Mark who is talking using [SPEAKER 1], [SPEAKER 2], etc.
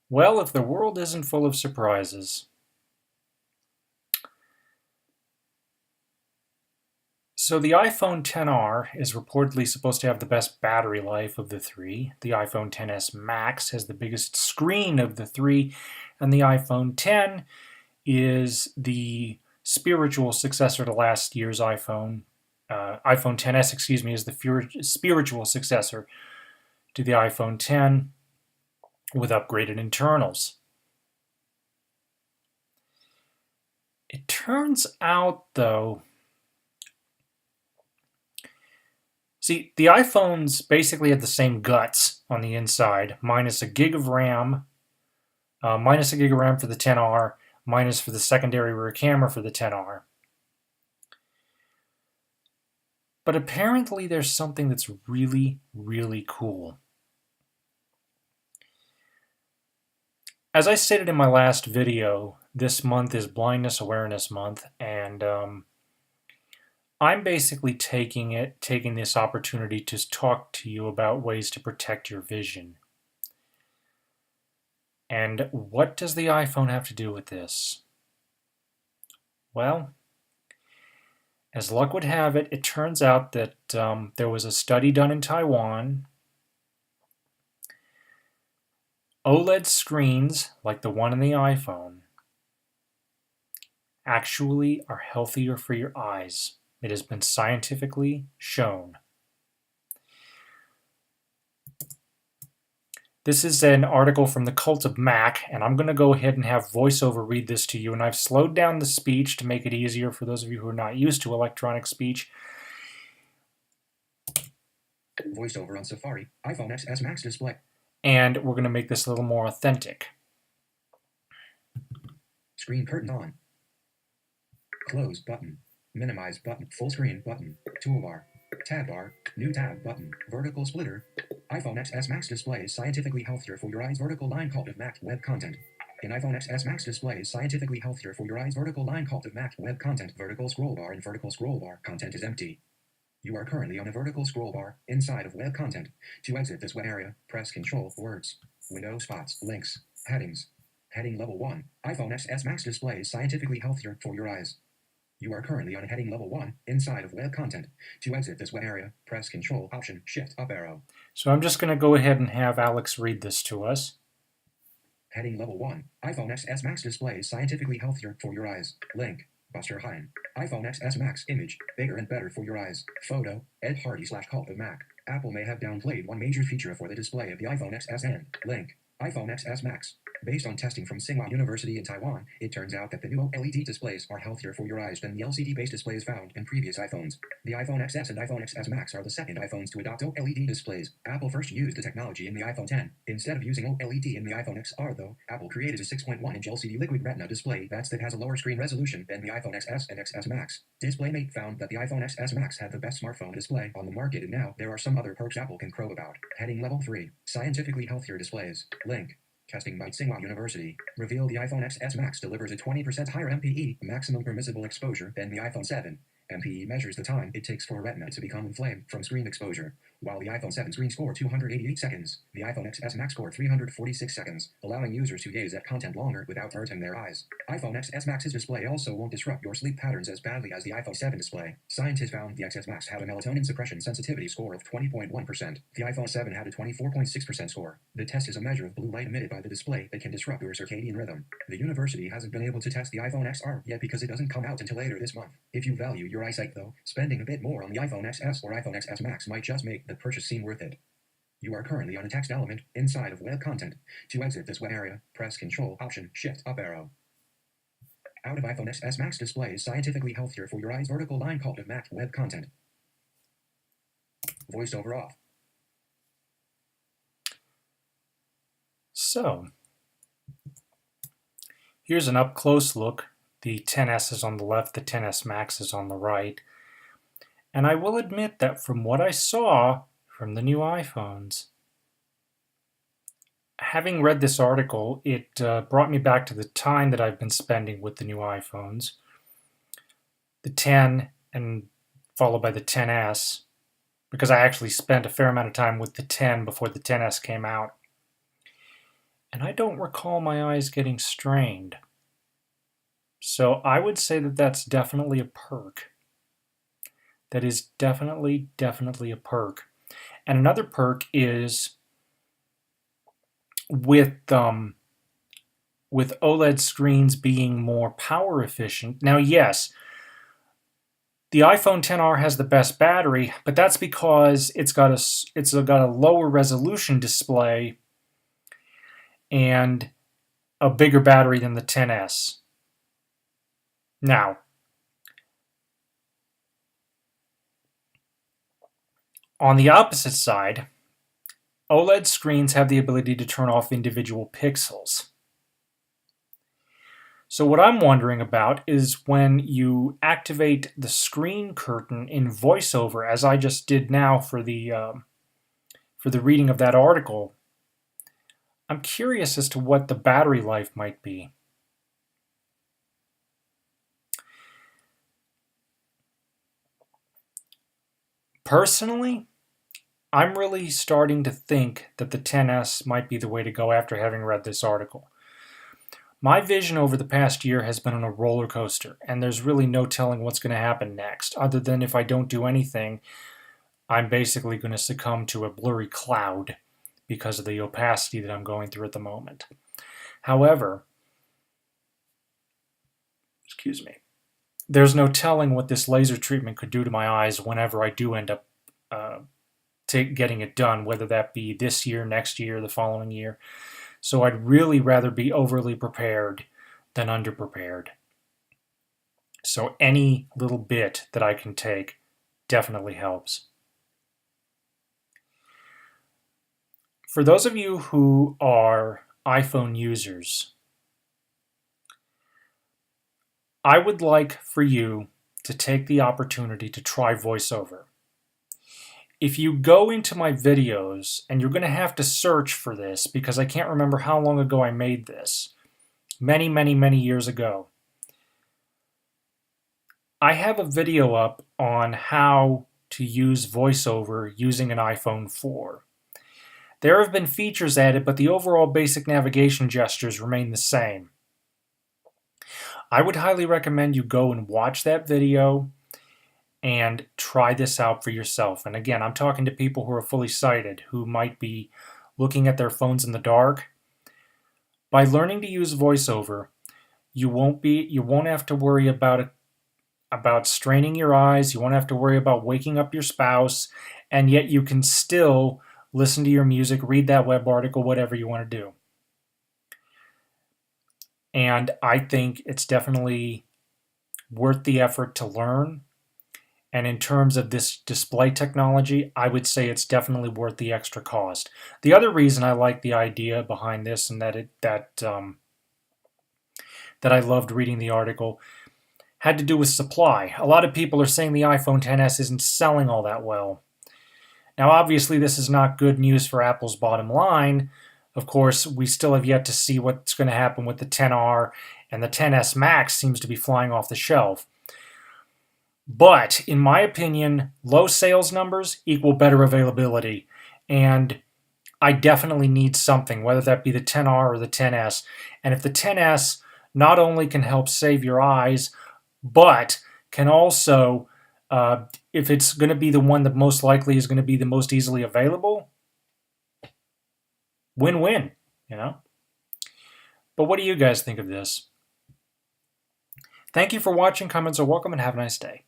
[SPEAKER 1] Well, if the world isn't full of surprises. So the iPhone XR is reportedly supposed to have the best battery life of the three. The iPhone XS Max has the biggest screen of the three, and the iPhone X is the spiritual successor to last year's iPhone. iPhone XS, excuse me, is the spiritual successor to the iPhone X with upgraded internals. It turns out, though, see, the iPhones basically had the same guts on the inside, minus a gig of RAM, minus a gig of RAM for the XR, minus for the secondary rear camera for the XR. But apparently there's something that's really, really cool. As I stated in my last video, this month is Blindness Awareness Month, and I'm basically taking this opportunity to talk to you about ways to protect your vision. And what does the iPhone have to do with this? Well, as luck would have it, it turns out that there was a study done in Taiwan. OLED screens, like the one in the iPhone, actually are healthier for your eyes. It has been scientifically shown. This is an article from the CultofMac, and I'm going to go ahead and have VoiceOver read this to you. And I've slowed down the speech to make it easier for those of you who are not used to electronic speech.
[SPEAKER 2] VoiceOver on Safari, iPhone XS Max display.
[SPEAKER 1] And we're going to make this a little more authentic.
[SPEAKER 2] Screen curtain on. Close button. Minimize button. Full screen button. Toolbar. Tab bar. New tab button. Vertical splitter. iPhone XS Max display is scientifically healthier for your eyes. Vertical line CultofMac web content. In iPhone XS Max display is scientifically healthier for your eyes. Vertical line CultofMac web content. Vertical scroll bar and vertical scroll bar. Content is empty. You are currently on a vertical scroll bar inside of web content. To exit this web area, press Control, Words, Window Spots, Links, Headings. Heading Level 1. iPhone XS Max display is scientifically healthier for your eyes. You are currently on a heading level 1 inside of web content. To exit this web area, press Control, Option, Shift, Up arrow.
[SPEAKER 1] So I'm just going to go ahead and have Alex read this to us.
[SPEAKER 2] Heading Level 1. iPhone XS Max display is scientifically healthier for your eyes. Link. Buster Hine. iPhone XS Max image, bigger and better for your eyes. Photo, Ed Hardy /CultofMac. Apple may have downplayed one major feature for the display of the iPhone XS and link. iPhone XS Max. Based on testing from Tsinghua University in Taiwan, it turns out that the new OLED displays are healthier for your eyes than the LCD-based displays found in previous iPhones. The iPhone XS and iPhone XS Max are the second iPhones to adopt OLED displays. Apple first used the technology in the iPhone X. Instead of using OLED in the iPhone XR though, Apple created a 6.1-inch LCD liquid retina display that has a lower screen resolution than the iPhone XS and XS Max. DisplayMate found that the iPhone XS Max had the best smartphone display on the market, and now there are some other perks Apple can crow about. Heading Level 3. Scientifically healthier displays. Link. Testing by Tsinghua University revealed the iPhone XS Max delivers a 20% higher MPE, maximum permissible exposure, than the iPhone 7. MPE measures the time it takes for a retina to become inflamed from screen exposure. While the iPhone 7 screen scored 288 seconds, the iPhone XS Max scored 346 seconds, allowing users to gaze at content longer without hurting their eyes. iPhone XS Max's display also won't disrupt your sleep patterns as badly as the iPhone 7 display. Scientists found the XS Max had a melatonin suppression sensitivity score of 20.1%. The iPhone 7 had a 24.6% score. The test is a measure of blue light emitted by the display that can disrupt your circadian rhythm. The university hasn't been able to test the iPhone XR yet because it doesn't come out until later this month. If you value your eyesight though, spending a bit more on the iPhone XS or iPhone XS Max might just make the purchase seem worth it. You are currently on a text element inside of web content. To exit this web area, press Control, Option, Shift, Up arrow. Out of iPhone XS Max display is scientifically healthier for your eyes. Vertical line CultofMac web content. VoiceOver off.
[SPEAKER 1] So, here's an up-close look. The XS is on the left, the XS Max is on the right. And I will admit that from what I saw from the new iPhones, having read this article, it brought me back to the time that I've been spending with the new iPhones. The 10 and followed by the XS, because I actually spent a fair amount of time with the 10 before the XS came out. and I don't recall my eyes getting strained. So I would say that that's definitely a perk. That is definitely a perk. And another perk is with OLED screens being more power efficient. Now, yes, the iPhone XR has the best battery, but that's because it's got a lower resolution display and a bigger battery than the XS. Now, on the opposite side, OLED screens have the ability to turn off individual pixels. So what I'm wondering about is when you activate the screen curtain in VoiceOver, as I just did now for the reading of that article, I'm curious as to what the battery life might be. Personally, I'm really starting to think that the XS might be the way to go after having read this article. My vision over the past year has been on a roller coaster, and there's really no telling what's going to happen next, other than if I don't do anything, I'm basically going to succumb to a blurry cloud because of the opacity that I'm going through at the moment. However, excuse me, there's no telling what this laser treatment could do to my eyes whenever I do end up getting it done, whether that be this year, next year, the following year. So I'd really rather be overly prepared than underprepared. So any little bit that I can take definitely helps. For those of you who are iPhone users, I would like for you to take the opportunity to try VoiceOver. If you go into my videos, and you're going to have to search for this because I can't remember how long ago I made this, many years ago. I have a video up on how to use VoiceOver using an iPhone 4. There have been features added, but the overall basic navigation gestures remain the same. I would highly recommend you go and watch that video and try this out for yourself. And again, I'm talking to people who are fully sighted, who might be looking at their phones in the dark. By learning to use VoiceOver, you won't have to worry about straining your eyes, you won't have to worry about waking up your spouse, and yet you can still listen to your music, read that web article, whatever you want to do. And I think it's definitely worth the effort to learn. And in terms of this display technology, I would say it's definitely worth the extra cost. The other reason I like the idea behind this, and that I loved reading the article, had to do with supply. A lot of people are saying the iPhone XS isn't selling all that well. Now, obviously, this is not good news for Apple's bottom line. Of course, we still have yet to see what's going to happen with the XR, and the XS Max seems to be flying off the shelf. But, in my opinion, low sales numbers equal better availability. And I definitely need something, whether that be the XR or the XS. And if the XS not only can help save your eyes, but can also, if it's going to be the one that most likely is going to be the most easily available, win-win, you know? But what do you guys think of this? Thank you for watching. Comments are welcome, and have a nice day.